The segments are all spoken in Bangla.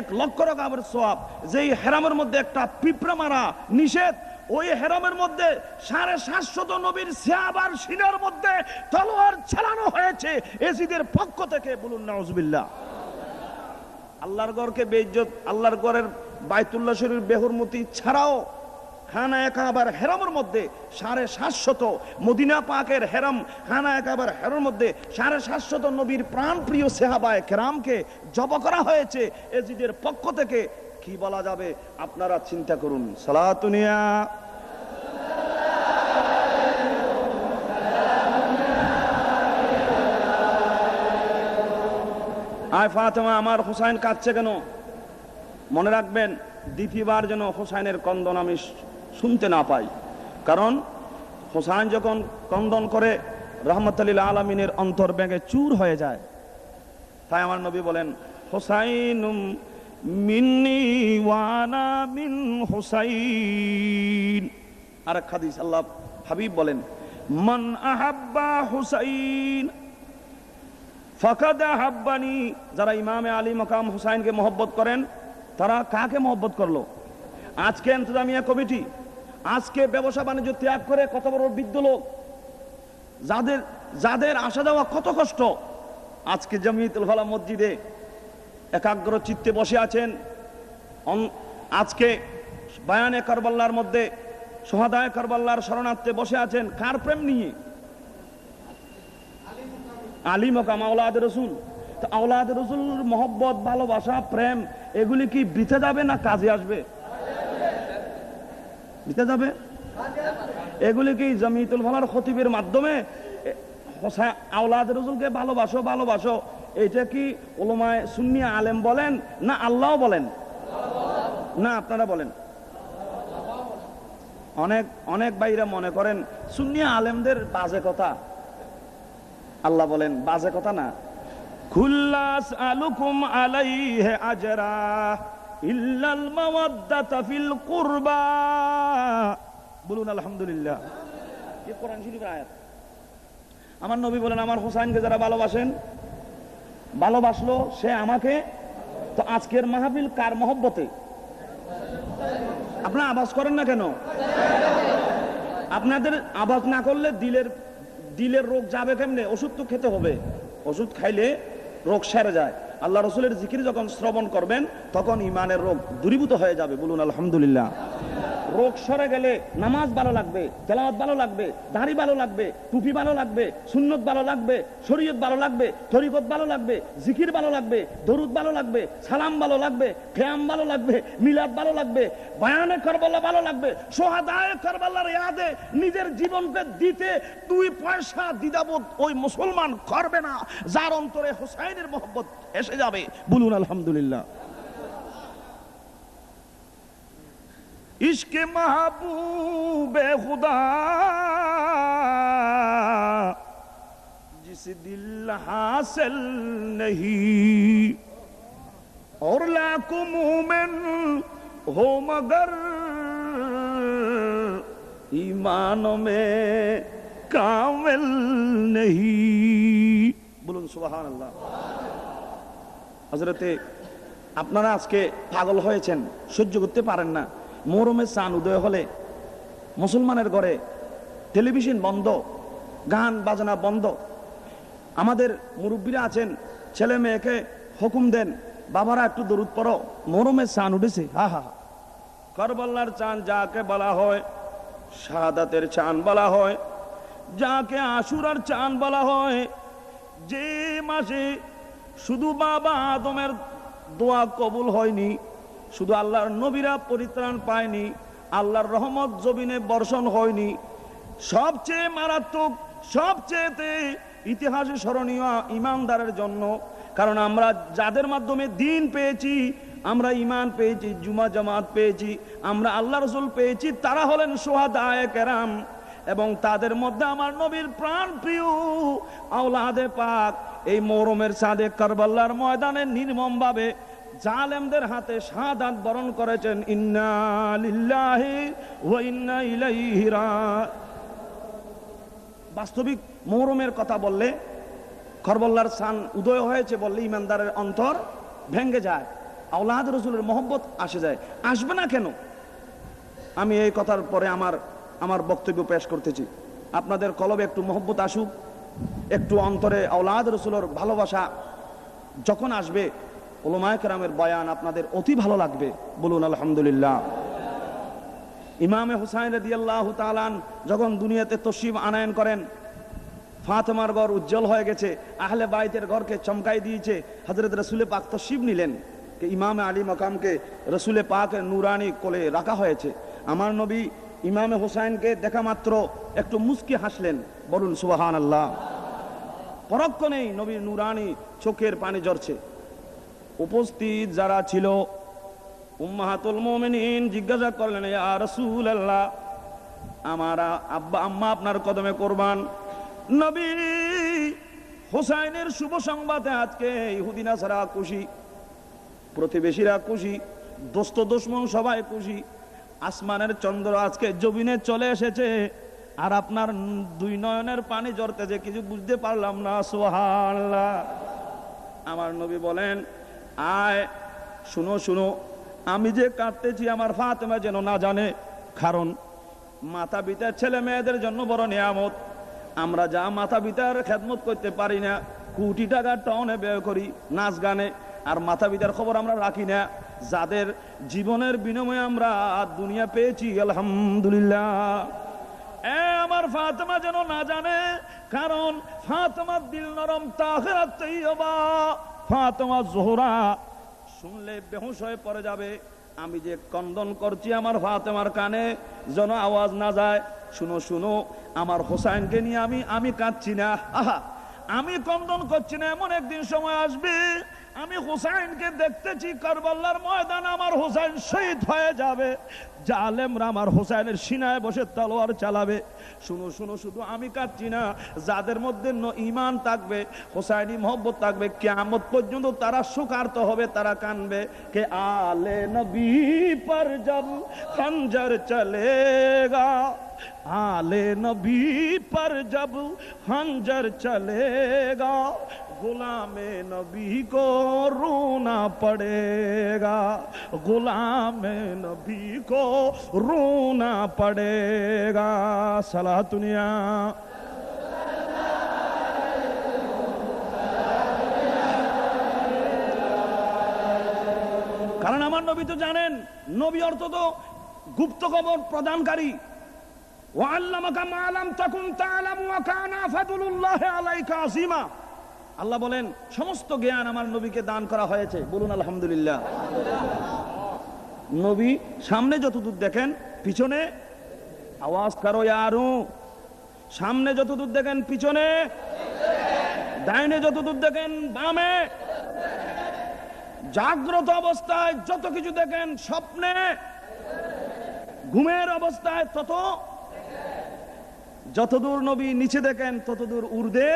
লক্ষ রকমের সওয়াব। যেই হেরামের মধ্যে একটা পিঁপড়া মারা নিষেধ, ওই হেরামের মধ্যে 750 নবীর সাহাবার সিনার মধ্যে তলোয়ার চালানো হয়েছে এজিদের পক্ষ থেকে। বলুন নাউজুবিল্লাহ। আল্লাহর ঘরকে বেইজ্জত, আল্লাহর ঘরের বাইতুল্লাহ শরীফ বেহুরমতি ছাড়াও খানায়ে কাবার হেরামের মধ্যে 750 মদিনা পাকের হেরাম খানায়ে কাবার হেরামের মধ্যে 750 নবীর প্রাণপ্রিয় সাহাবায়ে কেরামকে জবাই করা হয়েছে এজিদের পক্ষ থেকে। কি বলা যাবে আপনারা চিন্তা করুন। সালাতুনিয়া আয় ফাতেমা, আমার হুসাইন কাঁদছে কেন? মনে রাখবেন, দ্বিতীয়বার যেন হুসাইনের ক্রন্দন আমি শুনতে না পাই। কারণ হুসাইন যখন ক্রন্দন করে রহমতুল লিল আলামিনের অন্তর ভেঙে চুর হয়ে যায়। তাই আমার নবী বলেন, হুসাইনুম মিন্নি ওয়া আনা মিন হুসাইন। আরেক হাদিস আল্লাহ হাবিব বলেন, মান আহাব্বা হুসাইন ফাকাদ আহাব্বানি। যারা ইমামে আলী মাকাম হুসাইনকে মহব্বত করেন তারা কাকে মহব্বত করলো? আজকে ইন্তজামিয়া কমিটি, আজকে ব্যবসা বাণিজ্য ত্যাগ করে কত বড় বৃদ্ধ লোক, যাদের আসা যাওয়া কত কষ্ট, আজকে জামিয়াতুল ফালাহ মসজিদে একাগ্র চিত্তে বসে আছেন। আজকে বায়ানে কারবাল্লার মধ্যে সোহাদায়ে কারবাল্লার শরণার্থে বসে আছেন। কার প্রেম নিয়ে? আলী মাকাম আওলাদ রসুল। তো আওলাদ রসুল মহব্বত, ভালোবাসা, প্রেম এগুলি কি বৃথা যাবে না কাজে আসবে? বৃথা যাবে। এগুলি কি জামিয়াতুল ফালাহর খতিবের মাধ্যমে আওলাদ রসুলকে ভালোবাসো ভালোবাসো, এটা কি উলামায়ে সুন্নি আলেম বলেন না আল্লাহ বলেন? না আপনারা বলেন? অনেক ভাইরা মনে করেন সুন্নি আলেমদের বাজে কথা। আল্লাহ বলেন বাজে কথা না। খুল্লাস আলুকুম আলাইহি আজরা ইল্লাল মাওয়াদ্দাতা ফিল কুরবা। বলুন আলহামদুলিল্লাহ। এই কোরআন শরীফের আয়াত। আমার নবী বলেন, আমার হুসাইনকে যারা ভালোবাসেন, ভালোবাসলো সে আমাকে। তো আজকের মাহফিল কার মহব্বতে? আপনারা আওয়াজ করেন না কেন? আপনাদের আওয়াজ না করলে দিলের রোগ যাবে কেমনে? ওষুধ তো খেতে হবে, ওষুধ খাইলে রোগ সেরে যায়। আল্লাহ রসুলের জিকির যখন শ্রবণ করবেন তখন ইমানের রোগ দূরীভূত হয়ে যাবে। বলুন আলহামদুলিল্লাহ। রোগ সরে গেলে নামাজ ভালো লাগবে, তেলাওয়াত ভালো লাগবে, দাড়ি ভালো লাগবে, টুপি ভালো লাগবে, সুন্নত ভালো লাগবে, শরীয়ত ভালো লাগবে, তরিকত ভালো লাগবে, জিকির ভালো লাগবে, দরুদ ভালো লাগবে, সালাম ভালো লাগবে, কিয়াম ভালো লাগবে, মিলাদ ভালো লাগবে, বায়ানে কারবালা ভালো লাগবে, সোহাদায়ে কারবালার ইয়াদে নিজের জীবনকে দিতে 2 পয়সা দ্বিধাবোধ ওই মুসলমান করবে না যার অন্তরে হুসাইনের মহব্বত এসে যাবে। বলুন আলহামদুলিল্লাহ। इश्क महबूबे खुदा जिसे दिल हासिल नहीं और लाखों मोमिन हो मगर ईमानों में कामिल नहीं। बोलून सुबहान अल्लाह। हजरते আপনারা আজকে পাগল হয়েছেন, সহ্য করতে পারেন না। মোহরমের চাঁদ উদয় হলে মুসলমানের ঘরে টেলিভিশন বন্ধ, গান বাজনা বন্ধ। আমাদের মুরব্বীরা আছেন, ছেলে মেয়েকে হুকুম দেন, বাবারা একটু দরুদ পড়ো, মোহরমের চাঁদ উঠেছে। হা হা। কারবালার চাঁদ যাকে বলা হয়, শাহাদাতের চাঁদ বলা হয়, যাকে আশুরার চাঁদ বলা হয়, যে মাসে শুধু বাবা আদমের দোয়া কবুল হয়নি, শুধু আল্লাহর নবীরা পরিত্রাণ পায়নি, আল্লাহর রহমত জমিনে বর্ষণ হয়নি, সবচেয়ে মারাত্মক, সবচেয়ে ইতিহাসে স্মরণীয় ইমানদারের জন্য। কারণ আমরা যাদের মাধ্যমে দিন পেয়েছি, আমরা ইমান পেয়েছি, জুমা জামাত পেয়েছি, আমরা আল্লাহ রসুল পেয়েছি, তারা হলেন সোহাদায়ে কেরাম। এবং তাদের মধ্যে আমার নবীর প্রাণ প্রিয় আওলাদে পাক এই মুহররমের চাঁদে কারবালার ময়দানে নির্মমভাবে জালেমদের হাতে শাহাদাত বরণ করেছেন। ইন্না লিল্লাহি ওয়া ইন্না ইলাইহি রাজিউন। বাস্তবিক মুহররমের কথা বললে, কারবালার চাঁদ উদয় হয়েছে বললে ইমানদারের অন্তর ভেঙে যায়। আওলাদ রসুলের মহব্বত আসে যায়। আসবে না কেন? আমি এই কথার পরে আমার বক্তব্য পেশ করতেছি। আপনাদের কলবে একটু মহব্বত আসুক, একটু অন্তরে আওলাদ রসুলের ভালোবাসা যখন আসবে, উলামায়ে কেরামের বয়ান আপনাদের অতি ভালো লাগবে। বলুন আলহামদুলিল্লাহ। ইমামে হুসাইন রাদিয়াল্লাহু তাআলা যখন দুনিয়াতে তশরিফ আনয়ন করেন, ফাতেমার ঘর উজ্জ্বল হয়ে গেছে, আহলে বাইতের ঘরকে চমকাই দিয়েছে। হযরত রাসূলে পাক তশরিফ নিলেন, ইমামে আলী মাকামকে রাসূলে পাকের নূরানি কোলে রাখা হয়েছে। আমার নবী ইমামে হুসাইনকে দেখা মাত্র একটু মুস্কি হাসলেন। বলুন সুবহানাল্লাহ। পরক্ষণেই নবীর নূরানি চোখের পানি ঝরছে। উপস্থিত যারা ছিল উম্মাহাতুল মুমিনিন জিজ্ঞাসা করলেন, ইয়া রাসূলুল্লাহ, আমার আব্বা আম্মা আপনার কদমে কুরবান। নবী হুসাইনের শুভ সংবাদে আজকে ইহুদি নাসারা খুশি, প্রতিবেশীরা খুশি, দোস্ত দুশমন সবাই খুশি। আসমানের চন্দ্র আজকে জমিনে চলে এসেছে, আর আপনার দুই নয়নের পানি ঝরতেছে, কিছু বুঝতে পারলাম না। সুবহানাল্লাহ। আমার নবী বলেন, আয় শুনো শুনো, আমি যে কাঁদতেছি আমার ফাতেমা যেন না জানে। কারণ মাতা পিতার ছেলে মেয়েদের জন্য বড় নিয়ামত। আমরা যা মাতা পিতার খেদমত করতে পারি না, কোটি টাকা টনে ব্যয় করি নাচ গানে, আর মাতা পিতার খবর আমরা রাখি না, যাদের জীবনের বিনিময়ে আমরা দুনিয়া পেয়েছি আলহামদুলিল্লাহ। আমার ফাতেমা যেন না জানে, কারণ ফাতেমার দিল নরম, তাহেরা তৈয়বা, ফাতেমা জোহরা শুনলে বেহুশ হয়ে পড়ে যাবে। আমি যে কন্দন করছি আমার ফাতেমার কানে যেন আওয়াজ না যায়। শুনো শুনো, আমার হোসাইনকে নিয়ে আমি কাঁদছি না, আহা আমি কন্দন করছি না। এমন একদিন সময় আসবে, আমি হুসাইনকে দেখতেছি কারবালার ময়দান, আমার হুসাইন শহীদ হয়ে যাবে, জালেমরা আমার হুসাইনের সিনায় বসে তলোয়ার চালাবে। শুনো শুনো, শুধু আমি কাঁদছি না, যাদের মধ্যে ঈমান থাকবে, হুসাইনি মহব্বত থাকবে, কিয়ামত পর্যন্ত তারা শোকার্ত হবে, তারা কানবে। কে আলে নবী পর জব খঞ্জর চলেগা, आले नबी पर जब खंजर चलेगा, गुलामे नबी को रोना पड़ेगा, गुलामे नबी को रोना पड़ेगा। सलाह दुनिया কারণ আমার নবী তো জানেন, নবী অর্থ তো গুপ্ত খবর প্রদানকারী। আল্লাহ বলেন সমস্ত জ্ঞান আমার নবীকে দান করা হয়েছে। বলুন আলহামদুলিল্লাহ। নবী সামনে যতদূর দেখেন, পিছনে আওয়াজ করো ইয়ারু, সামনে যতদূর দেখেন পিছনে, ডাইনে যতদূর দেখেন বামে, জাগ্রত অবস্থায় যত কিছু দেখেন, স্বপ্নে ঘুমের অবস্থায় তত, যতদূর নবী নিচে দেখেন ততদূর উর্দে।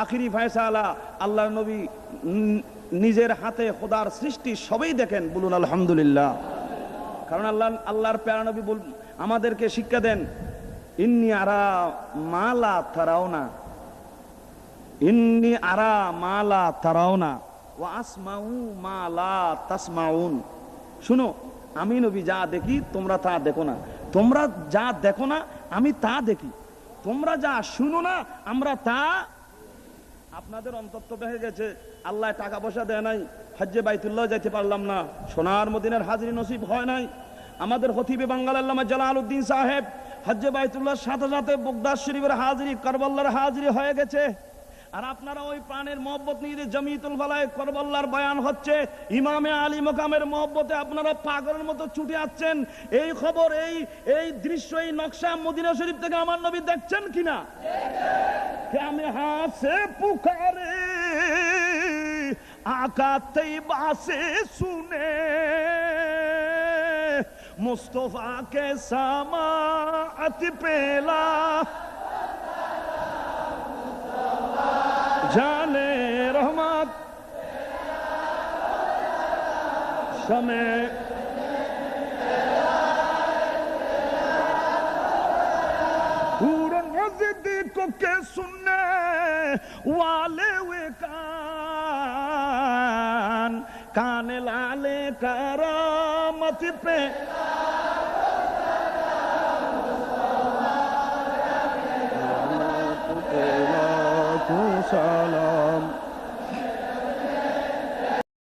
আখিরি ফয়সালা, আল্লাহর নবী নিজের হাতে খোদার সৃষ্টি সবই দেখেন। বলুন আলহামদুলিল্লাহ। কারণ আল্লাহর প্যারা নবী আমাদেরকে শিক্ষা দেন, ইন্নী আরা মালা তারাওনা, ইন্নী আরা মালা তারাওনা ওয়া আসমাউ মালা তাসমাউন। শুনো, আমি নবী যা দেখি তোমরা তা দেখো না, তোমরা যা দেখো না আমি তা দেখি, তোমরা যা শুনো না আমরা তা। আপনাদের অন্তত বেড়ে গেছে, আল্লাহ টাকা পয়সা দেয় নাই, হজ্জে বাইতুল্লাহ যাইতে পারলাম না, সোনার মদিনার হাজিরি নসিব হয় নাই। আমাদের খতিবে বাঙ্গাল আল্লামা জালালউদ্দিন সাহেব হজ্জে বাইতুল্লাহর সাথে সাথে বগদাদ শরীফের হাজিরি, কারবালার হাজিরি হয়ে গেছে। আর আপনারা ওই প্রাণের মহব্বত নিয়ে জমিয়তুল ফালাহ কারবালার বয়ান হচ্ছে, ইমামে আলী মাকামের মহব্বতে আপনারা পাগলের মতো ছুটে আসছেন। এই খবর, এই দৃশ্য, এই নকশা মদিনা শরীফ থেকে আমার নবী দেখছেন কিনা? কে আমি হাসে পুকারে আকা তৈবা সে শুনে, মুস্তফা কে সামাআত পেলা, জানে রহমত समय दूर नजदीक के सुनने वाले वे कान লালে কারামত পে সালাম